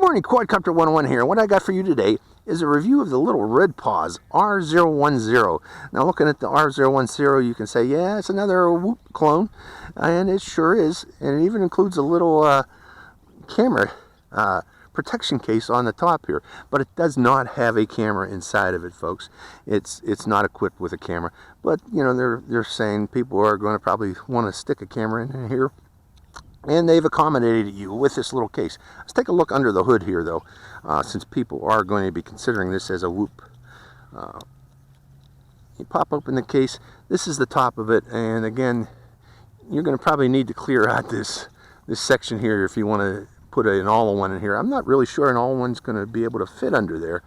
Good morning, Quadcopter 101 here. What I got for you today is a review of the little Redpawz R010. Now, looking at the R010, you can say, yeah, it's another Whoop clone, and it sure is. And it even includes a little camera protection case on the top here, but it does not have a camera inside of it, folks. It's not equipped with a camera, but you know, they're saying people are going to probably want to stick a camera in here. And they've accommodated you with this little case. Let's take a look under the hood here, though, since people are going to be considering this as a Whoop. You pop open the case. This is the top of it, and again, you're going to probably need to clear out this section here if you want to put an all-in-one in here. I'm not really sure an all-in-one's going to be able to fit under there.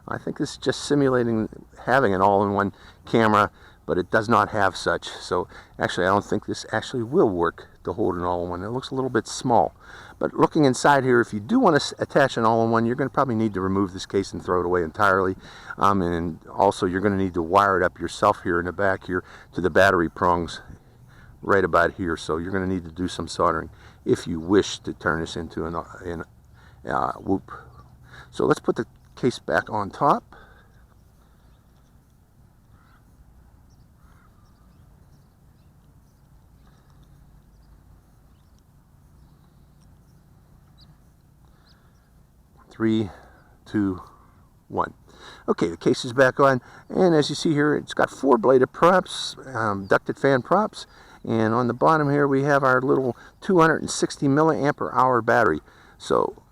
I think this is just simulating having an all-in-one camera, but it does not have such. So actually, I don't think this actually will work to hold an all-in-one. It looks a little bit small. But looking inside here, if you do want to attach an all-in-one, you're going to probably need to remove this case and throw it away entirely. And also, you're going to need to wire it up yourself here in the back here to the battery prongs right about here. So you're going to need to do some soldering if you wish to turn this into an Whoop. So let's put the case back on top. Three, two, one. Okay, the case is back on, and as you see here, it's got 4-bladed props, ducted fan props, and on the bottom here we have our little 260 milliamp hour battery. So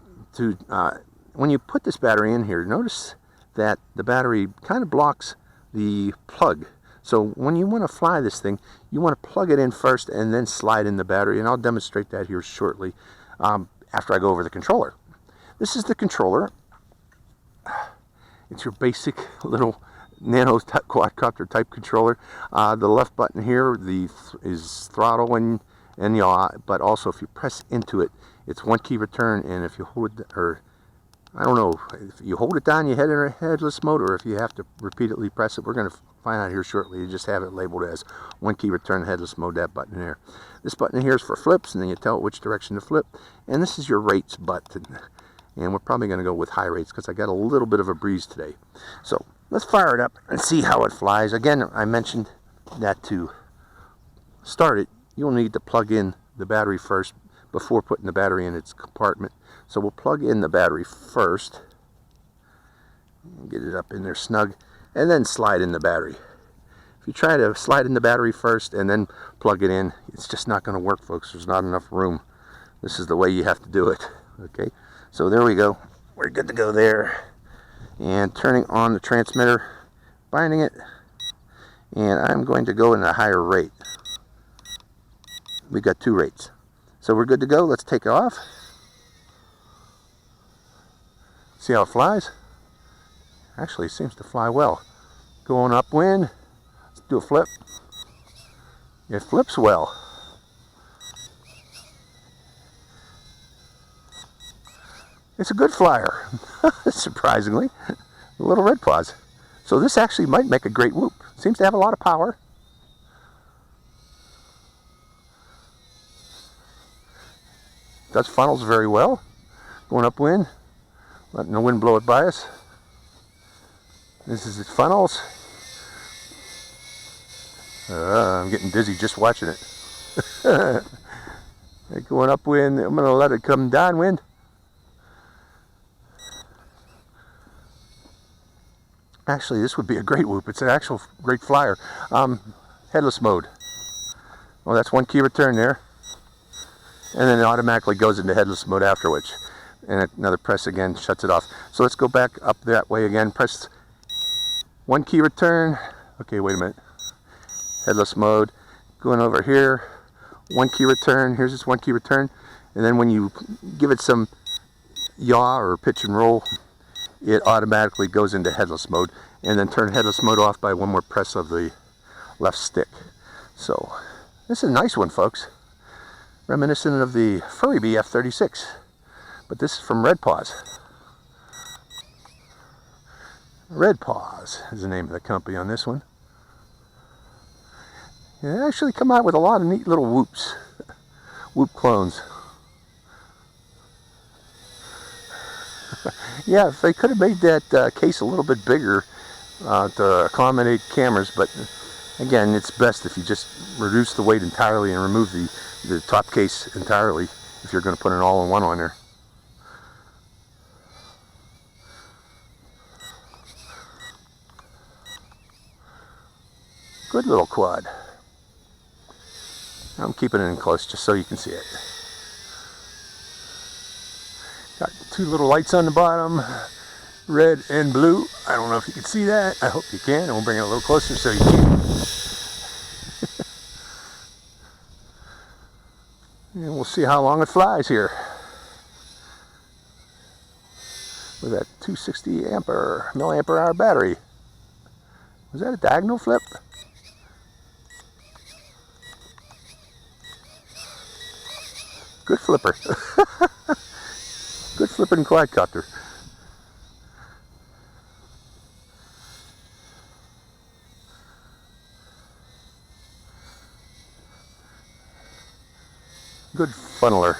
when you put this battery in here, notice that the battery kind of blocks the plug. So when you want to fly this thing, you want to plug it in first and then slide in the battery, and I'll demonstrate that here shortly after I go over the controller. This is the controller. It's your basic little nano quadcopter type controller. The left button here is throttle and yaw, but also if you press into it, it's one key return, and if you hold it, or I don't know, if you hold it down, you head in a headless mode, or if you have to repeatedly press it, we're going to find out here shortly. You just have it labeled as one key return headless mode, that button there. This button here is for flips, and then you tell it which direction to flip, and this is your rates button. And we're probably going to go with high rates because I got a little bit of a breeze today. So let's fire it up and see how it flies. Again, I mentioned that to start it, you'll need to plug in the battery first before putting the battery in its compartment. So we'll plug in the battery first, get it up in there snug, and then slide in the battery. If you try to slide in the battery first and then plug it in, it's just not going to work, folks. There's not enough room. This is the way you have to do it. Okay. So there we go. We're good to go there. And turning on the transmitter, binding it, and I'm going to go in a higher rate. We got 2 rates. So we're good to go. Let's take it off. See how it flies? Actually, it seems to fly well. Going upwind. Let's do a flip. It flips well. It's a good flyer, surprisingly. A little Redpawz. So this actually might make a great Whoop. Seems to have a lot of power. Does funnels very well. Going upwind, letting the wind blow it by us. This is its funnels. I'm getting dizzy just watching it. Going upwind, I'm going to let it come downwind. Actually, this would be a great Whoop. It's an actual great flyer. Headless mode. Well, that's one key return there. And then it automatically goes into headless mode afterwards. And another press again shuts it off. So let's go back up that way again. Press one key return. Okay, wait a minute. Headless mode. Going over here. One key return. Here's this one key return. And then when you give it some yaw or pitch and roll, it automatically goes into headless mode, and then turn headless mode off by one more press of the left stick. So this is a nice one, folks. Reminiscent of the Furry F-36, but this is from Redpawz. Redpawz is the name of the company on this one. They actually come out with a lot of neat little Whoop clones. Yeah, if they could have made that case a little bit bigger to accommodate cameras, but again, it's best if you just reduce the weight entirely and remove the top case entirely if you're going to put an all-in-one on there. Good little quad. I'm keeping it in close just so you can see it. Got two little lights on the bottom, red and blue. I don't know if you can see that. I hope you can, and we'll bring it a little closer so you can. And we'll see how long it flies here with that 260 milliampere hour battery. Was that a diagonal flip? Good flipper. Good flipping quadcopter. Good funneler.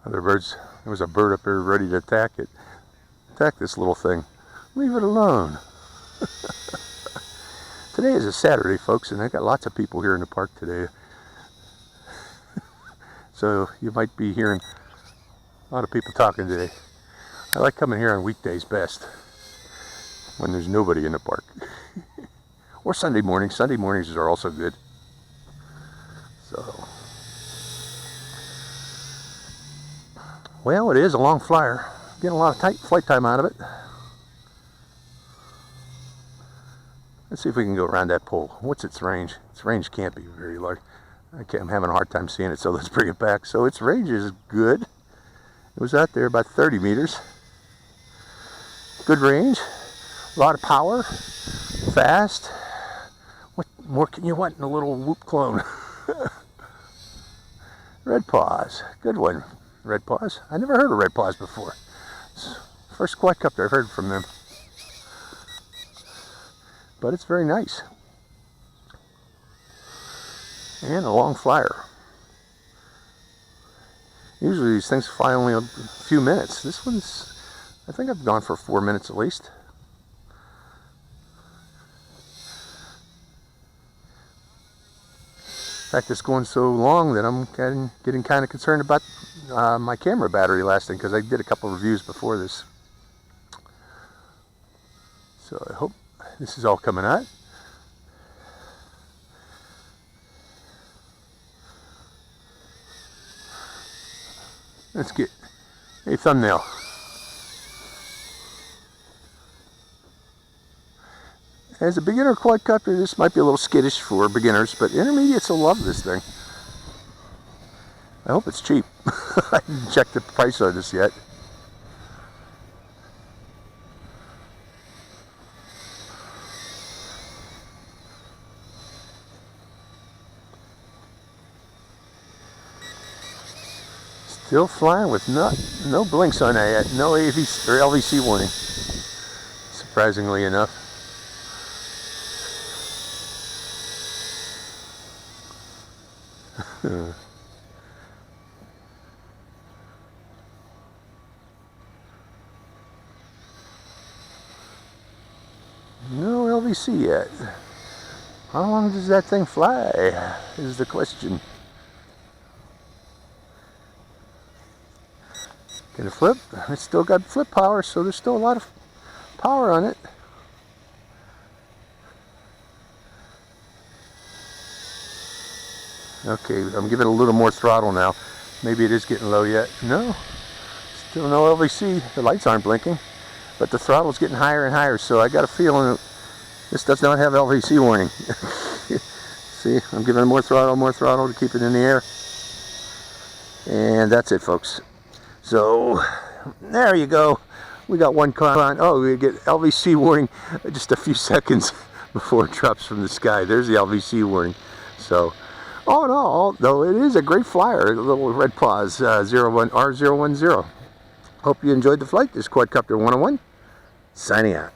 Other birds, there was a bird up there ready to attack it. Attack this little thing. Leave it alone. Today is a Saturday, folks, and I got lots of people here in the park today. So you might be hearing a lot of people talking today. I like coming here on weekdays best, when there's nobody in the park. Or Sunday mornings. Sunday mornings are also good. So, well, it is a long flyer. Getting a lot of tight flight time out of it. Let's see if we can go around that pole. What's its range? Its range can't be very large. I'm having a hard time seeing it, so let's bring it back. So its range is good. It was out there about 30 meters. Good range. A lot of power. Fast. What more can you want in a little Whoop clone? Redpawz. Good one. Redpawz. I never heard of Redpawz before. It's the first Quadcopter I've heard from them. But it's very nice. And a long flyer. Usually these things fly only a few minutes. This one's, I think I've gone for 4 minutes at least. In fact, it's going so long that I'm getting kind of concerned about my camera battery lasting, because I did a couple of reviews before this. So I hope this is all coming out. Let's get a thumbnail. As a beginner quadcopter, this might be a little skittish for beginners, but intermediates will love this thing. I hope it's cheap. I didn't check the price on this yet. Still flying with no blinks on that yet, no AV or LVC warning, surprisingly enough. No LVC yet. How long does that thing fly, is the question. Can it flip? It's still got flip power, so there's still a lot of power on it. Okay, I'm giving it a little more throttle now. Maybe it is getting low yet. No, still no LVC. The lights aren't blinking, but the throttle's getting higher and higher, so I got a feeling that this does not have LVC warning. See, I'm giving it more throttle to keep it in the air. And that's it, folks. So, there you go. We got one car on. Oh, we get LVC warning just a few seconds before it drops from the sky. There's the LVC warning. So, all in all, though, it is a great flyer, a little Redpawz R010. Hope you enjoyed the flight. This is Quadcopter 101, signing out.